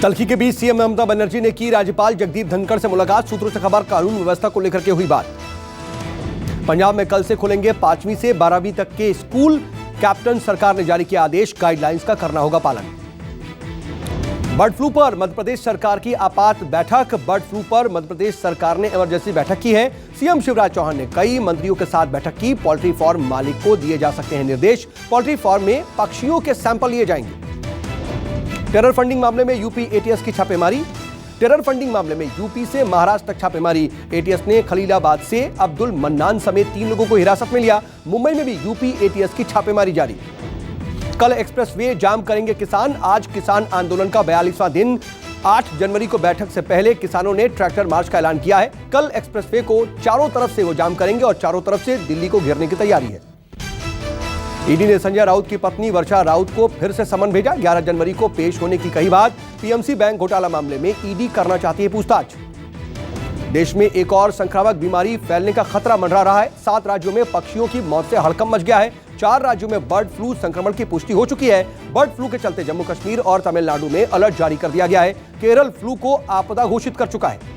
तल्खी के बीच सीएम ममता बनर्जी ने की राज्यपाल जगदीप धनखड़ से मुलाकात। सूत्रों से खबर कानून व्यवस्था को लेकर के हुई बात। पंजाब में कल से खुलेंगे 5वीं से 12वीं तक के स्कूल। कैप्टन सरकार ने जारी किया आदेश, गाइडलाइंस का करना होगा पालन। बर्ड फ्लू पर मध्य प्रदेश सरकार की आपात बैठक। बर्ड फ्लू पर मध्य प्रदेश सरकार ने इमरजेंसी बैठक की है। सीएम शिवराज चौहान ने कई मंत्रियों के साथ बैठक की। पोल्ट्री फार्म मालिक को दिए जा सकते हैं निर्देश। पोल्ट्री फार्म में पक्षियों के सैंपल लिए जाएंगे। टेरर फंडिंग मामले में यूपी एटीएस की छापेमारी। टेरर फंडिंग मामले में यूपी से महाराष्ट्र तक छापेमारी। एटीएस ने खलीलाबाद से अब्दुल मन्नान समेत 3 लोगों को हिरासत में लिया। मुंबई में भी यूपी एटीएस की छापेमारी जारी। कल एक्सप्रेसवे जाम करेंगे किसान। आज किसान आंदोलन का 42वां दिन। 8 जनवरी को बैठक से पहले किसानों ने ट्रैक्टर मार्च का ऐलान किया है। कल एक्सप्रेसवे को चारों तरफ से वो जाम करेंगे और चारों तरफ से दिल्ली को घेरने की तैयारी है। ईडी ने संजय राउत की पत्नी वर्षा राउत को फिर से समन भेजा। 11 जनवरी को पेश होने की कही बात। पीएमसी बैंक घोटाला मामले में ईडी करना चाहती है पूछताछ। देश में एक और संक्रामक बीमारी फैलने का खतरा मंडरा रहा है। 7 राज्यों में पक्षियों की मौत से हड़कंप मच गया है। 4 राज्यों में बर्ड फ्लू संक्रमण की पुष्टि हो चुकी है। बर्ड फ्लू के चलते जम्मू कश्मीर और तमिलनाडु में अलर्ट जारी कर दिया गया है। केरल फ्लू को आपदा घोषित कर चुका है।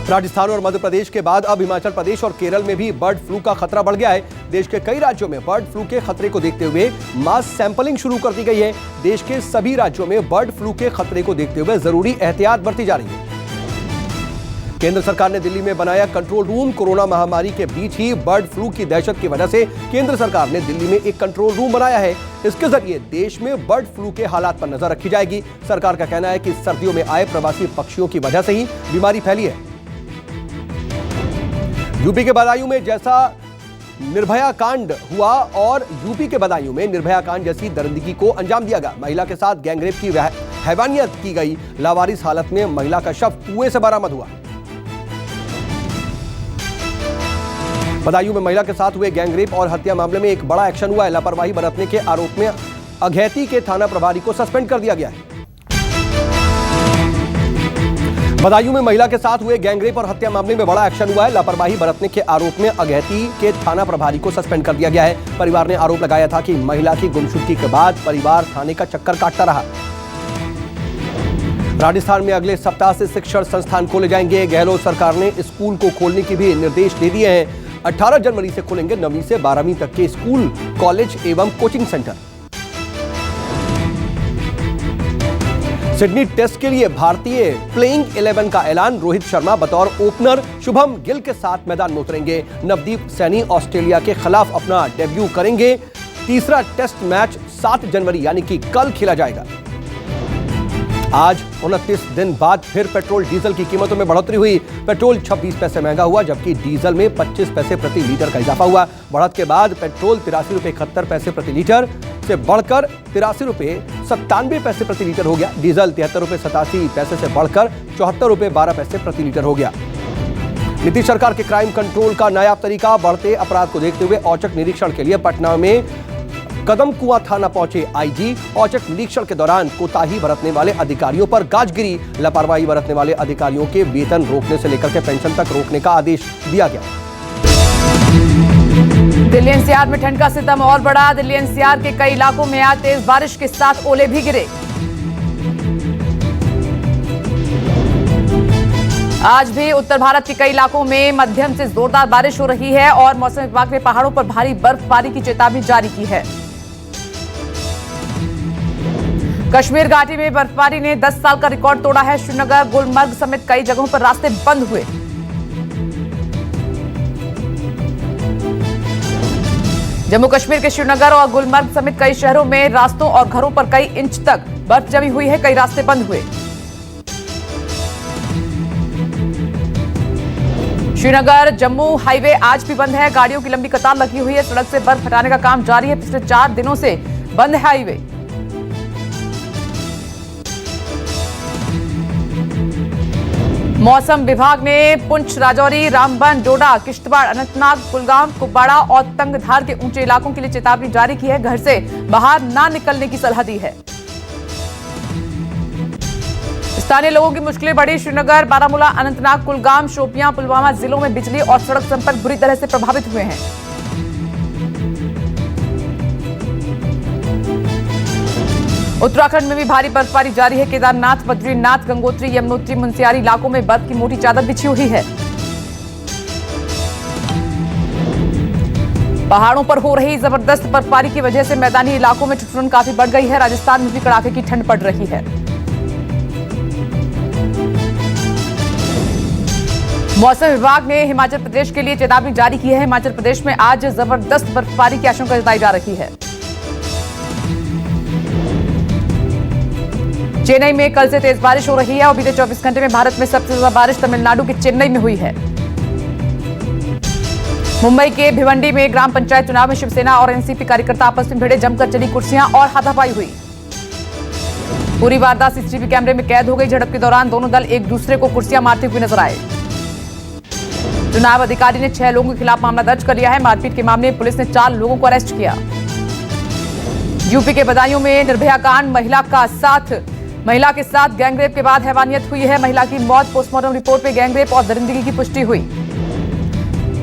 राजस्थान और मध्य प्रदेश के बाद अब हिमाचल प्रदेश और केरल में भी बर्ड फ्लू का खतरा बढ़ गया है। देश के कई राज्यों में बर्ड फ्लू के खतरे को देखते हुए मास सैंपलिंग शुरू कर दी गई है। देश के सभी राज्यों में बर्ड फ्लू के खतरे को देखते हुए जरूरी एहतियात बरती जा रही है। केंद्र सरकार ने दिल्ली में बनाया कंट्रोल रूम। कोरोना महामारी के बीच ही बर्ड फ्लू की दहशत की वजह से केंद्र सरकार ने दिल्ली में एक कंट्रोल रूम बनाया है। इसके जरिए देश में बर्ड फ्लू के हालात पर नजर रखी जाएगी। सरकार का कहना है कि सर्दियों में आए प्रवासी पक्षियों की वजह से ही बीमारी फैली है। यूपी के बदायूं में जैसा निर्भया कांड हुआ और यूपी के बदायूं में निर्भया कांड जैसी दरिंदगी को अंजाम दिया गया। महिला के साथ गैंगरेप की हैवानियत की गई। लावारिस हालत में महिला का शव कुएं से बरामद हुआ। बदायूं में महिला के साथ हुए गैंगरेप और हत्या मामले में एक बड़ा एक्शन हुआ है। लापरवाही बरतने के आरोप में अघैती के थाना प्रभारी को सस्पेंड कर दिया गया है। बदायूं में महिला के साथ हुए गैंगरेप और हत्या मामले में बड़ा एक्शन हुआ है। लापरवाही बरतने के आरोप में अघैती के थाना प्रभारी को सस्पेंड कर दिया गया है। परिवार ने आरोप लगाया था कि महिला की गुमशुदगी के बाद परिवार थाने का चक्कर काटता रहा। राजस्थान में अगले सप्ताह से शिक्षण संस्थान खोले जाएंगे। गहलोत सरकार ने स्कूल को खोलने के भी निर्देश दे दिए हैं। 18 जनवरी से खुलेंगे 9वीं से 12वीं तक के स्कूल, कॉलेज एवं कोचिंग सेंटर। सिडनी टेस्ट के लिए भारतीय प्लेइंग 11 का ऐलान। रोहित शर्मा बतौर ओपनर, शुभम गिल के साथ मैदान में उतरेंगे। नवदीप सैनी ऑस्ट्रेलिया के खिलाफ अपना डेब्यू करेंगे। तीसरा टेस्ट मैच 7 जनवरी यानी कि कल खेला जाएगा। आज 29 दिन बाद फिर पेट्रोल डीजल की कीमतों में बढ़ोतरी हुई। पेट्रोल 26 पैसे महंगा हुआ जबकि डीजल में 25 पैसे प्रति लीटर का इजाफा हुआ। बढ़त के बाद पेट्रोल 83 रुपये 71 पैसे प्रति लीटर से बढ़कर 83 रुपये 97 पैसे प्रति लीटर हो गया। डीजल 73 रुपये 87 पैसे से बढ़कर 74 रुपये 12 पैसे प्रति लीटर हो गया। नीतीश सरकार के क्राइम कंट्रोल का नायाब तरीका। बढ़ते अपराध को देखते हुए औचक निरीक्षण के लिए पटना में कदम कुआं थाना पहुंचे आईजी। औचक निरीक्षण के दौरान कोताही बरतने वाले अधिकारियों पर गाजगिरी। लापरवाही बरतने वाले अधिकारियों के वेतन रोकने से लेकर के पेंशन तक रोकने का आदेश दिया गया। दिल्ली एनसीआर में ठंड का सितम और बढ़ा। दिल्ली एनसीआर के कई इलाकों में आज तेज बारिश के साथ ओले भी गिरे। आज भी उत्तर भारत के कई इलाकों में मध्यम से जोरदार बारिश हो रही है और मौसम विभाग ने पहाड़ों पर भारी बर्फबारी की चेतावनी जारी की है। कश्मीर घाटी में बर्फबारी ने 10 साल का रिकॉर्ड तोड़ा है। श्रीनगर, गुलमर्ग समेत कई जगहों पर रास्ते बंद हुए। जम्मू कश्मीर के श्रीनगर और गुलमर्ग समेत कई शहरों में रास्तों और घरों पर कई इंच तक बर्फ जमी हुई है। कई रास्ते बंद हुए। श्रीनगर जम्मू हाईवे आज भी बंद है। गाड़ियों की लंबी कतार लगी हुई है। सड़क से बर्फ हटाने का काम जारी है। पिछले 4 दिनों से बंद है हाईवे। मौसम विभाग ने पुंछ, राजौरी, रामबन, डोडा, किश्तवाड़, अनंतनाग, कुलगाम, कुपवाड़ा और तंगधार के ऊंचे इलाकों के लिए चेतावनी जारी की है। घर से बाहर ना निकलने की सलाह दी है। स्थानीय लोगों की मुश्किलें बढ़ी। श्रीनगर, बारामूला, अनंतनाग, कुलगाम, शोपियां, पुलवामा जिलों में बिजली और सड़क संपर्क बुरी तरह से प्रभावित हुए हैं। उत्तराखंड में भी भारी बर्फबारी जारी है। केदारनाथ, बद्रीनाथ, गंगोत्री, यमुनोत्री, मुनस्यारी इलाकों में बर्फ की मोटी चादर बिछी हुई है। पहाड़ों पर हो रही जबरदस्त बर्फबारी की वजह से मैदानी इलाकों में ठिठुरन काफी बढ़ गई है। राजस्थान में भी कड़ाके की ठंड पड़ रही है। मौसम विभाग ने हिमाचल प्रदेश के लिए चेतावनी जारी की है। हिमाचल प्रदेश में आज जबरदस्त बर्फबारी की आशंका जताई जा रही है। चेन्नई में कल से तेज बारिश हो रही है और बीते 24 घंटे में भारत में सबसे ज्यादा बारिश तमिलनाडु के चेन्नई में हुई है। मुंबई के भिवंडी में ग्राम पंचायत चुनाव में शिवसेना और एनसीपी कार्यकर्ता आपस में भिड़े, जमकर चली कुर्सियां और हाथापाई हुई। पूरी वारदात सीसीटीवी कैमरे में कैद हो गई। झड़प के दौरान दोनों दल एक दूसरे को कुर्सियां मारते हुए नजर आए। चुनाव अधिकारी ने 6 लोगों के खिलाफ मामला दर्ज कर लिया है। मारपीट के मामले में पुलिस ने 4 लोगों को अरेस्ट किया। यूपी के बदायूं में निर्भया कांड, महिला के साथ गैंगरेप के बाद हैवानियत हुई है। महिला की मौत, पोस्टमार्टम रिपोर्ट में गैंगरेप और दरिंदगी की पुष्टि हुई।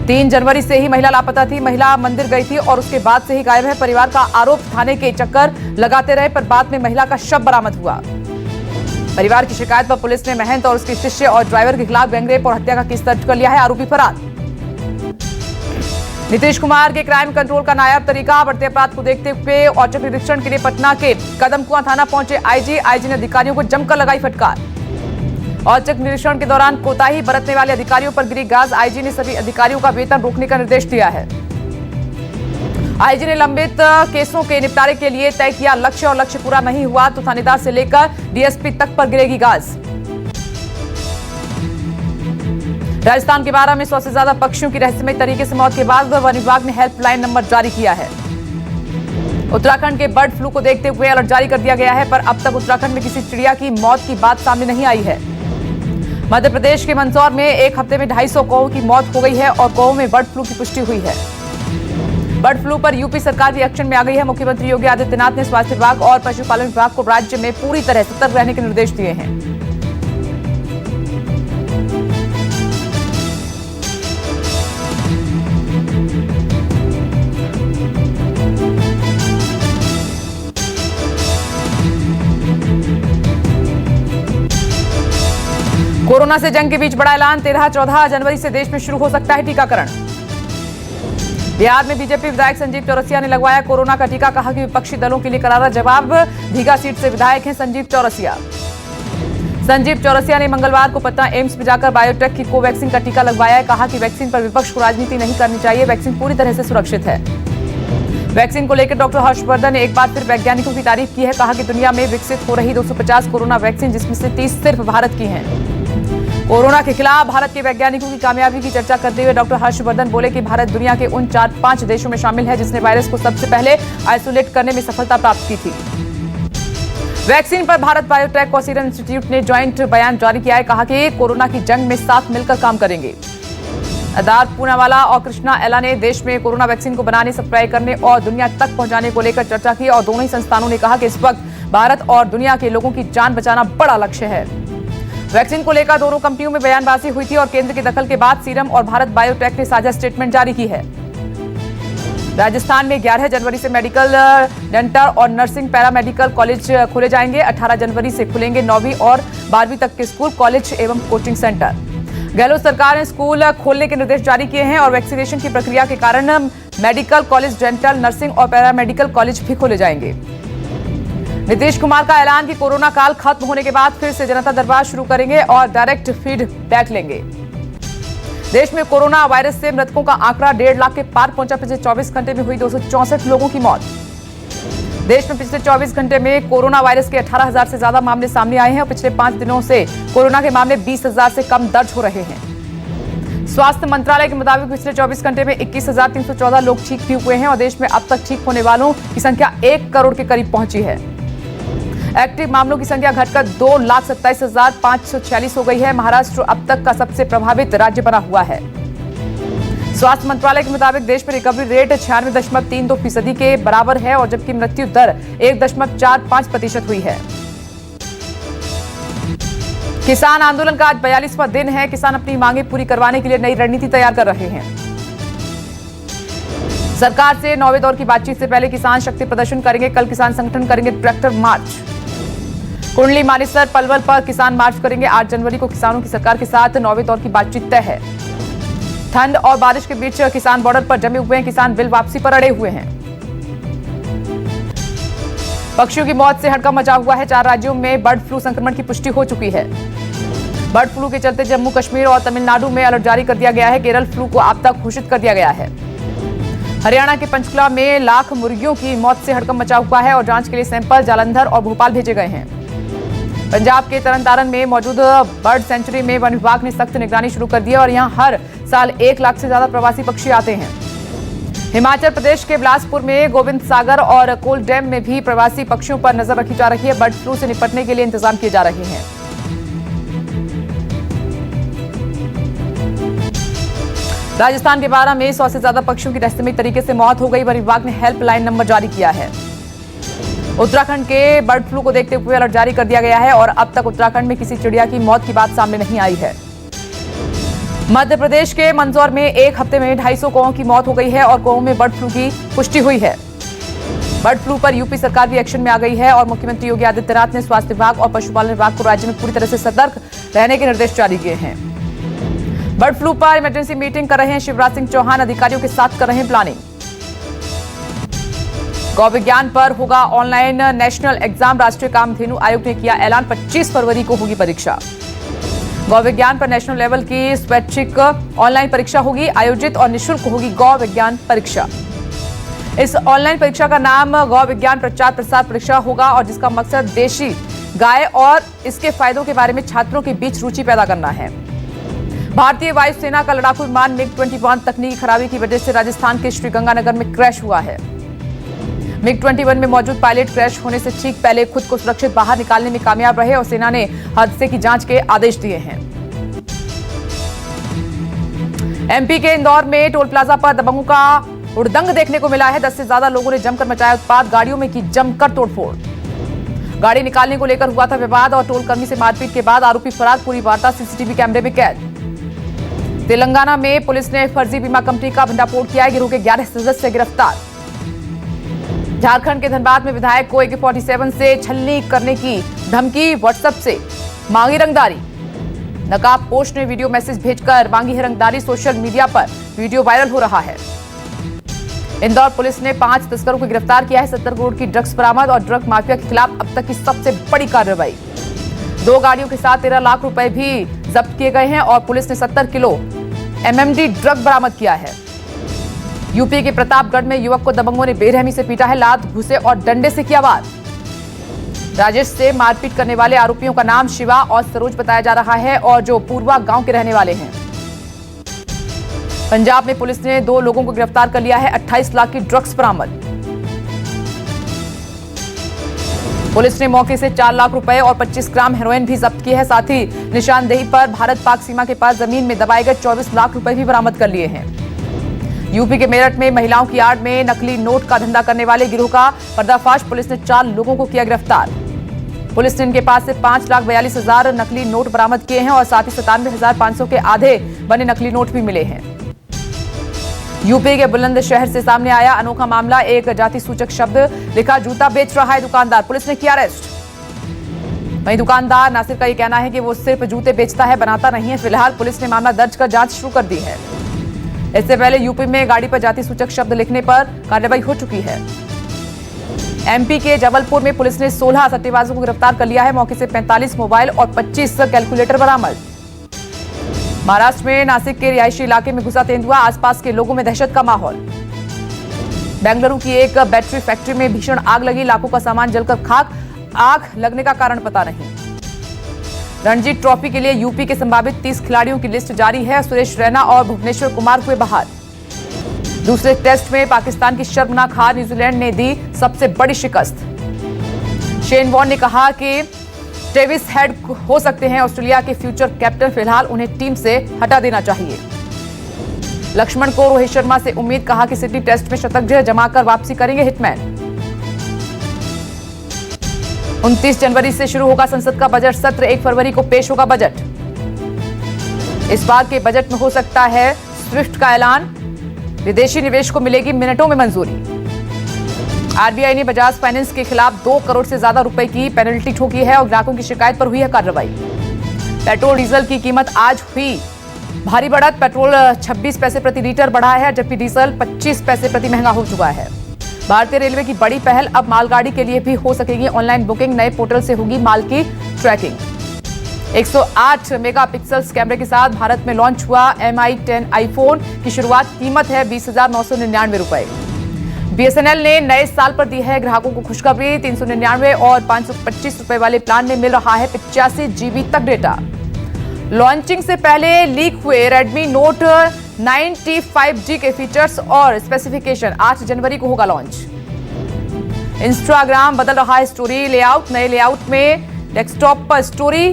3 जनवरी से ही महिला लापता थी। महिला मंदिर गई थी और उसके बाद से ही गायब है। परिवार का आरोप थाने के चक्कर लगाते रहे, पर बाद में महिला का शव बरामद हुआ। परिवार की शिकायत पर पुलिस ने महंत और उसके शिष्य और ड्राइवर के खिलाफ गैंगरेप और हत्या का केस दर्ज कर लिया है। आरोपी फरार। नीतीश कुमार के क्राइम कंट्रोल का नायाब तरीका, बढ़ते अपराध को देखते हुए औचक निरीक्षण के लिए पटना के कदमकुआं थाना पहुंचे आईजी ने अधिकारियों को जमकर लगाई फटकार। औचक निरीक्षण के दौरान कोताही बरतने वाले अधिकारियों पर गिरी गाज। आईजी ने सभी अधिकारियों का वेतन रोकने का निर्देश दिया है। आईजी ने लंबित केसों के निपटारे के लिए तय किया लक्ष्य, और लक्ष्य पूरा नहीं हुआ तो थानेदार से लेकर डीएसपी तक पर गिरेगी गाज। राजस्थान के 12 में 100 से ज्यादा पक्षियों की रहस्यमय तरीके से मौत के बाद वन विभाग ने हेल्पलाइन नंबर जारी किया है। उत्तराखंड के बर्ड फ्लू को देखते हुए अलर्ट जारी कर दिया गया है, पर अब तक उत्तराखंड में किसी चिड़िया की मौत की बात सामने नहीं आई है। मध्य प्रदेश के मंदसौर में एक हफ्ते में 250 कौओं की मौत हो गई है और कौओं में बर्ड फ्लू की पुष्टि हुई है। बर्ड फ्लू पर यूपी सरकार भी एक्शन में आ गई है। मुख्यमंत्री योगी आदित्यनाथ ने स्वास्थ्य विभाग और पशुपालन विभाग को राज्य में पूरी तरह सतर्क रहने के निर्देश दिए हैं। कोरोना से जंग के बीच बड़ा ऐलान, 13-14 जनवरी से देश में शुरू हो सकता है टीकाकरण। बिहार में बीजेपी विधायक संजीव चौरसिया ने लगवाया कोरोना का टीका, कहा कि विपक्षी दलों के लिए करारा जवाब। दीघा सीट से विधायक हैं संजीव चौरसिया। संजीव चौरसिया ने मंगलवार को पटना एम्स में जाकर बायोटेक की कोवैक्सीन का टीका लगवाया है। कहा कि वैक्सीन पर विपक्ष को राजनीति नहीं करनी चाहिए, वैक्सीन पूरी तरह से सुरक्षित है। वैक्सीन को लेकर डॉक्टर हर्षवर्धन ने एक बार फिर वैज्ञानिकों की तारीफ की है। कहा कि दुनिया में विकसित हो रही 250 कोरोना वैक्सीन, जिसमें से 30 सिर्फ भारत की हैं। कोरोना के खिलाफ भारत के वैज्ञानिकों की कामयाबी की चर्चा करते हुए डॉक्टर हर्षवर्धन बोले कि भारत दुनिया के उन 4-5 देशों में शामिल है जिसने वायरस को सबसे पहले आइसोलेट करने में सफलता प्राप्त की थी। वैक्सीन पर भारत बायोटेक और सीरम इंस्टीट्यूट ने ज्वाइंट बयान जारी किया है। कहा कि कोरोना की जंग में साथ मिलकर काम करेंगे। अदार पूनावाला और कृष्णा एला ने देश में कोरोना वैक्सीन को बनाने, सप्लाई करने और दुनिया तक पहुंचाने को लेकर चर्चा की, और दोनों ही संस्थानों ने कहा कि इस वक्त भारत और दुनिया के लोगों की जान बचाना बड़ा लक्ष्य है। वैक्सीन को लेकर दोनों कंपनियों में बयानबाजी हुई थी और केंद्र के दखल के बाद सीरम और भारत बायोटेक ने साझा स्टेटमेंट जारी की है। राजस्थान में 11 जनवरी से मेडिकल, डेंटल और नर्सिंग पैरामेडिकल कॉलेज खोले जाएंगे। 18 जनवरी से खुलेंगे 9वीं और 12वीं तक के स्कूल, कॉलेज एवं कोचिंग सेंटर। गहलोत सरकार ने स्कूल खोलने के निर्देश जारी किए हैं और वैक्सीनेशन की प्रक्रिया के कारण मेडिकल कॉलेज, डेंटल, नर्सिंग और पैरामेडिकल कॉलेज भी खोले जाएंगे। नीतीश कुमार का ऐलान कि कोरोना काल खत्म होने के बाद फिर से जनता दरबार शुरू करेंगे और डायरेक्ट फीडबैक लेंगे। देश में कोरोना वायरस से मृतकों का आंकड़ा 1.5 लाख के पार पहुंचा। पिछले 24 घंटे में हुई 264 लोगों की मौत। देश में पिछले 24 घंटे में कोरोना वायरस के 18,000 से ज्यादा मामले सामने आए हैं और पिछले 5 दिनों से कोरोना के मामले 20,000 से कम दर्ज हो रहे हैं। स्वास्थ्य मंत्रालय के मुताबिक पिछले 24 घंटे में 21,314 लोग ठीक भी हुए हैं और देश में अब तक ठीक होने वालों की संख्या 1 करोड़ के करीब पहुंची है। एक्टिव मामलों की संख्या घटकर 2,27,546 हो गई है। महाराष्ट्र अब तक का सबसे प्रभावित राज्य बना हुआ है। स्वास्थ्य मंत्रालय के मुताबिक देश में रिकवरी रेट 96.32% के बराबर है और जबकि मृत्यु दर 1.45% हुई है। किसान आंदोलन का आज 42वां दिन है। किसान अपनी मांगे पूरी करवाने के लिए नई रणनीति तैयार कर रहे हैं। सरकार से 9वें दौर की बातचीत से पहले किसान शक्ति प्रदर्शन करेंगे। कल किसान संगठन करेंगे ट्रैक्टर मार्च। कुंडली मानेसर पलवल पर किसान मार्च करेंगे। 8 जनवरी को किसानों की सरकार के साथ 9वें दौर की बातचीत तय है। ठंड और बारिश के बीच किसान बॉर्डर पर जमे हुए हैं। किसान बिल वापसी पर अड़े हुए हैं। पक्षियों की मौत से हड़कंप मचा हुआ है। 4 राज्यों में बर्ड फ्लू संक्रमण की पुष्टि हो चुकी है। बर्ड फ्लू के चलते जम्मू कश्मीर और तमिलनाडु में अलर्ट जारी कर दिया गया है। केरल फ्लू को आपदा घोषित कर दिया गया है। हरियाणा के पंचकुला में लाख मुर्गियों की मौत से हड़कंप मचा हुआ है और जांच के लिए सैंपल जालंधर और भोपाल भेजे गए हैं। पंजाब के तरनतारन में मौजूद बर्ड सेंचुरी में वन विभाग ने सख्त निगरानी शुरू कर दी है और यहां हर साल 1 लाख से ज्यादा प्रवासी पक्षी आते हैं। हिमाचल प्रदेश के बिलासपुर में गोविंद सागर और कोल डैम में भी प्रवासी पक्षियों पर नजर रखी जा रही है। बर्ड फ्लू से निपटने के लिए इंतजाम किए जा रहे हैं। राजस्थान के 12 में 100 से ज्यादा पक्षियों की रहस्यमयी तरीके से मौत हो गई। वन विभाग ने हेल्पलाइन नंबर जारी किया है। उत्तराखंड के बर्ड फ्लू को देखते हुए अलर्ट जारी कर दिया गया है और अब तक उत्तराखंड में किसी चिड़िया की मौत की बात सामने नहीं आई है। मध्य प्रदेश के मंदसौर में एक हफ्ते में 250 कौओं की मौत हो गई है और कौओं में बर्ड फ्लू की पुष्टि हुई है। बर्ड फ्लू पर यूपी सरकार भी एक्शन में आ गई है और मुख्यमंत्री योगी आदित्यनाथ ने स्वास्थ्य विभाग और पशुपालन विभाग को राज्य में पूरी तरह से सतर्क रहने के निर्देश जारी किए हैं। बर्ड फ्लू पर इमरजेंसी मीटिंग कर रहे हैं शिवराज सिंह चौहान। अधिकारियों के साथ कर रहे हैं प्लानिंग। गौ विज्ञान पर होगा ऑनलाइन नेशनल एग्जाम। राष्ट्रीय कामधेनु आयोग ने किया ऐलान। 25 फरवरी को होगी परीक्षा। गौ विज्ञान पर नेशनल लेवल की स्वैच्छिक ऑनलाइन परीक्षा होगी आयोजित और निःशुल्क होगी गौ विज्ञान परीक्षा। इस ऑनलाइन परीक्षा का नाम गौ विज्ञान प्रचार प्रसार परीक्षा होगा और जिसका मकसद देशी गाय और इसके फायदों के बारे में छात्रों के बीच रुचि पैदा करना है। भारतीय वायुसेना का लड़ाकू विमान MiG-21 तकनीकी खराबी की वजह से राजस्थान के श्रीगंगानगर में क्रैश हुआ है। MiG-21 में मौजूद पायलट क्रैश होने से ठीक पहले खुद को सुरक्षित बाहर निकालने में कामयाब रहे और सेना ने हादसे की जांच के आदेश दिए हैं। MP के इंदौर में टोल प्लाजा पर दबंगों का हुड़दंग देखने को मिला है। 10 से ज्यादा लोगों ने जमकर मचाया उत्पात। गाड़ियों में की जमकर तोड़फोड़। गाड़ी निकालने को लेकर हुआ था विवाद और टोल कर्मी से मारपीट के बाद आरोपी फरार। पूरी वारदात CCTV कैमरे में कैद। तेलंगाना में पुलिस ने फर्जी बीमा कंपनी का भंडाफोड़ किया है। गिरोह के 11 सदस्य गिरफ्तार। झारखंड के धनबाद में विधायक को AK-47 से छलनी करने की धमकी। व्हाट्सएप से मांगी रंगदारी। नकाब पोस्ट ने वीडियो मैसेज भेजकर मांगी है रंगदारी। सोशल मीडिया पर वीडियो वायरल हो रहा है। इंदौर पुलिस ने 5 तस्करों को गिरफ्तार किया है। 70 करोड़ की ड्रग्स बरामद और ड्रग माफिया के खिलाफ अब तक की सबसे बड़ी कार्रवाई। 2 गाड़ियों के साथ 13 लाख रुपए भी जब्त किए गए हैं और पुलिस ने 70 किलो MMD ड्रग बरामद किया है। यूपी के प्रतापगढ़ में युवक को दबंगों ने बेरहमी से पीटा है। लात, घुसे और डंडे से किया वार। राजेश से मारपीट करने वाले आरोपियों का नाम शिवा और सरोज बताया जा रहा है और जो पूर्वा गांव के रहने वाले हैं। पंजाब में पुलिस ने 2 लोगों को गिरफ्तार कर लिया है। 28 लाख की ड्रग्स बरामद। पुलिस ने मौके से 4 लाख रुपए और 25 ग्राम हेरोइन भी जब्त की है। साथ ही निशानदेही पर भारत पाक सीमा के पास जमीन में दबाए गए 24 लाख रुपए भी बरामद कर लिए हैं। यूपी के मेरठ में महिलाओं की आड़ में नकली नोट का धंधा करने वाले गिरोह का पर्दाफाश। पुलिस ने 4 लोगों को किया गिरफ्तार। पुलिस ने इनके पास से 5,42,000 नकली नोट बरामद किए हैं और साथ ही 97,500 के आधे बने नकली नोट भी मिले हैं। यूपी के बुलंदशहर से सामने आया अनोखा मामला। एक जाति सूचक शब्द लिखा जूता बेच रहा है दुकानदार। पुलिस ने किया अरेस्ट। वहीं दुकानदार नासिर का यह कहना है कि वो सिर्फ जूते बेचता है, बनाता नहीं है। फिलहाल पुलिस ने मामला दर्ज कर जांच शुरू कर दी है। इससे पहले यूपी में गाड़ी पर जाति सूचक शब्द लिखने पर कार्रवाई हो चुकी है। MP के जबलपुर में पुलिस ने 16 सट्टेबाजों को गिरफ्तार कर लिया है। मौके से 45 मोबाइल और 25 कैलकुलेटर बरामद। महाराष्ट्र में नासिक के रिहायशी इलाके में घुसा तेंदुआ। आसपास के लोगों में दहशत का माहौल। बेंगलुरु की एक बैटरी फैक्ट्री में भीषण आग लगी। लाखों का सामान जलकर खाक। आग लगने का कारण पता नहीं। रणजी ट्रॉफी के लिए यूपी के संभावित 30 खिलाड़ियों की लिस्ट जारी है। सुरेश रैना और भुवनेश्वर कुमार हुए बाहर। दूसरे टेस्ट में पाकिस्तान की शर्मनाक हार। न्यूजीलैंड ने दी सबसे बड़ी शिकस्त। शेन वॉर्न ने कहा कि ट्रेविस हेड हो सकते हैं ऑस्ट्रेलिया के फ्यूचर कैप्टन। फिलहाल उन्हें टीम से हटा देना चाहिए। लक्ष्मण को रोहित शर्मा से उम्मीद। कहा कि सिडनी टेस्ट में शतक जमाकर वापसी करेंगे हिटमैन। 29 जनवरी से शुरू होगा संसद का बजट सत्र। 1 फरवरी को पेश होगा बजट। इस बार के बजट में हो सकता है स्विफ्ट का ऐलान। विदेशी निवेश को मिलेगी मिनटों में मंजूरी। आरबीआई ने बजाज फाइनेंस के खिलाफ 2 करोड़ से ज्यादा रुपए की पेनल्टी ठोकी है और ग्राहकों की शिकायत पर हुई है कार्रवाई। पेट्रोल डीजल की कीमत आज हुई भारी बढ़त। पेट्रोल 26 पैसे प्रति लीटर बढ़ा है, जबकि डीजल 25 पैसे प्रति महंगा हो चुका है। भारतीय रेलवे की बड़ी पहल, अब मालगाड़ी के लिए भी हो सकेगी ऑनलाइन बुकिंग। नए पोर्टल से होगी माल की ट्रैकिंग। 108 मेगापिक्सल्स कैमरे के साथ भारत में लॉन्च हुआ Mi 10 आईफोन की शुरुआत। कीमत है 20,999 रुपए। बीएसएनएल ने नए साल पर दी है ग्राहकों को खुशखबरी। 399 और 525 रुपए वाले प्लान में मिल रहा है 85 GB तक डेटा। लॉन्चिंग से पहले लीक हुए Redmi Note 90 5G के फीचर्स और स्पेसिफिकेशन 8 जनवरी को होगा लॉन्च। इंस्टाग्राम बदल रहा है स्टोरी लेआउट। नए लेआउट में डेस्कटॉप पर स्टोरी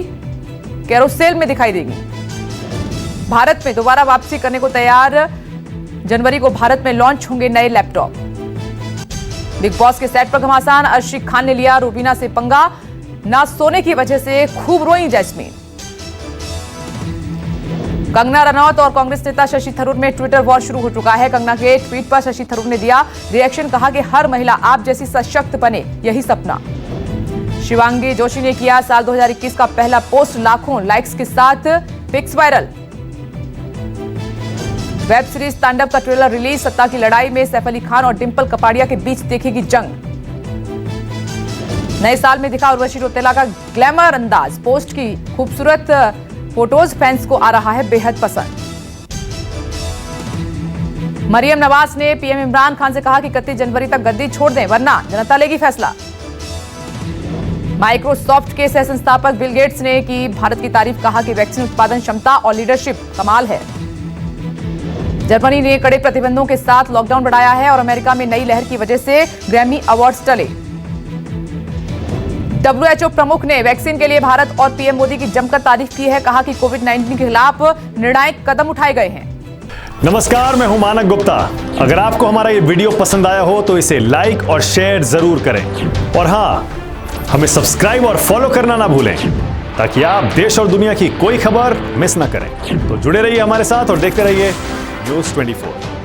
कैरोसेल में दिखाई देगी। भारत में दोबारा वापसी करने को तैयार। जनवरी को भारत में लॉन्च होंगे नए लैपटॉप। बिग बॉस के सेट पर घमासान। अर्शी खान ने लिया रूबीना से पंगा। ना सोने की वजह से खूब रोई जैस्मीन। कंगना रनौत और कांग्रेस नेता शशि थरूर में ट्विटर वॉर शुरू हो चुका है। कंगना के ट्वीट पर शशि थरूर ने दिया रिएक्शन, कहा कि हर महिला आप जैसी सशक्त बने, यही सपना। शिवांगी जोशी ने किया साल 2021 का पहला पोस्ट, लाखों लाइक्स के साथ पिक्स वायरल। वेब सीरीज तांडव का ट्रेलर रिलीज। सत्ता की लड़ाई में सैफ अली खान और डिंपल कपाड़िया के बीच देखेगी जंग। नए साल में दिखा उर्वशी रौतेला का ग्लैमर अंदाज। पोस्ट की खूबसूरत फोटोज फैंस को आ रहा है बेहद पसंद। मरियम नवाज ने पीएम इमरान खान से कहा कि 31 जनवरी तक गद्दी छोड़ दें, वरना जनता लेगी फैसला। माइक्रोसॉफ्ट के सह संस्थापक बिल गेट्स ने की भारत की तारीफ, कहा कि वैक्सीन उत्पादन क्षमता और लीडरशिप कमाल है। जर्मनी ने कड़े प्रतिबंधों के साथ लॉकडाउन बढ़ाया है और अमेरिका में नई लहर की वजह से ग्रैमी अवार्ड्स टले। WHO प्रमुख ने वैक्सीन के लिए भारत और पीएम मोदी की जमकर तारीफ की है, कहा कि कोविड-19 के खिलाफ निर्णायक कदम उठाए गए हैं। नमस्कार, मैं हूं मानक गुप्ता। अगर आपको हमारा ये वीडियो पसंद आया हो तो इसे लाइक और शेयर जरूर करें और हाँ, हमें सब्सक्राइब और फॉलो करना ना भूलें ताकि आप देश और दुनिया की कोई खबर मिस ना करें। तो जुड़े रहिए हमारे साथ और देखते रहिए News 24।